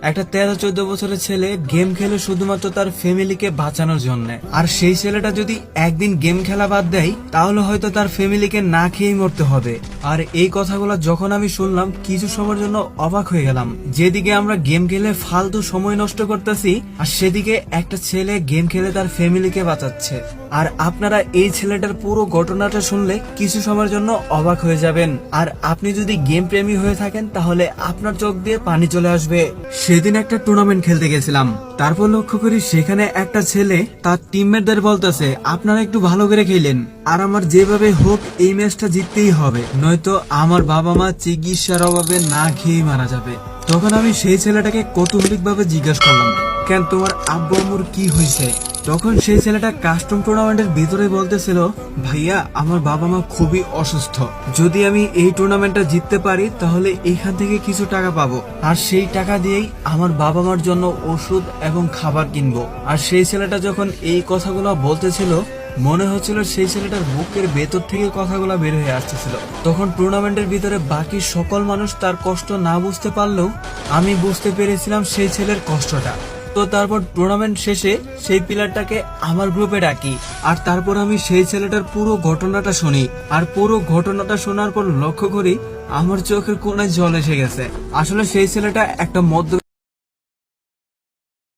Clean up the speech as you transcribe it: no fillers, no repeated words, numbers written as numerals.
একটা 13-14 বছরের ছেলে গেম খেলে শুধুমাত্র তার ফ্যামিলিকে বাঁচানোর জন্য। আর সেই ছেলেটা যদি একদিন গেম খেলা বাদ দেয় তাহলে হয়তো তার ফ্যামিলিকে না খেয়েই মরতে হবে। আর এই কথাগুলো যখন আমি শুনলাম কিছু সময়ের জন্য অবাক হয়ে গেলাম। যেদিকে আমরা গেম খেলে ফালতু সময় নষ্ট করতেছি আর সেদিকে একটা ছেলে গেম খেলে তার ফ্যামিলিকে বাঁচাচ্ছে। আর আপনারা এই ছেলেটার পুরো ঘটনাটা শুনলে কিছু সময়ের জন্য অবাক হয়ে যাবেন। আর আপনি যদি গেম প্রেমী হয়ে থাকেন তাহলে আপনার চোখ দিয়ে পানি চলে আসবে। সেদিন একটা টুর্নামেন্ট খেলতে গেছিলাম, তারপর লক্ষ্য করি সেখানে একটা ছেলে তার টিমমেটদের বলতেছে আপনারা একটু ভালো করে খেলেন, আর আমার যেভাবে হোক এই ম্যাচটা জিততেই হবে, নয়তো আমার বাবা মা চিকিৎসার অভাবে না খেয়ে মারা যাবে। তখন আমি সেই ছেলেটাকে কৌতূহলিক ভাবে জিজ্ঞাসা করলাম, কেন তোমার আব্বু আম্মুর কি হয়েছে? তখন সেই ছেলেটা কাস্টম টুর্নামেন্টের ভিতরে বলতেছিল, ভাইয়া আমার বাবা মা খুবই অসুস্থ, যদি আমি এই টুর্নামেন্টটা জিততে পারি তাহলে এখান থেকে কিছু টাকা পাবো, আর সেই টাকা দিয়েই আমার বাবা মার জন্য ওষুধ এবং খাবার কিনবো। আর সেই ছেলেটা যখন এই কথাগুলো বলতেছিল মনে হচ্ছিল সেই ছেলেটার বুকের ভেতর থেকে কথাগুলো বের হয়ে আসতেছিল। তখন টুর্নামেন্টের ভিতরে বাকি সকল মানুষ তার কষ্ট না বুঝতে পারলেও আমি বুঝতে পেরেছিলাম সেই ছেলের কষ্টটা। তো তারপর টুর্নামেন্ট শেষে সেই প্লেয়ারটাকে আমার গ্রুপে ডাকি, আর তারপর আমি সেই ছেলেটার পুরো ঘটনাটা শুনি। আর পুরো ঘটনাটা শোনার পর লক্ষ্য করি আমার চোখের কোণায় জল এসে গেছে। আসলে সেই ছেলেটা একটা মধ্য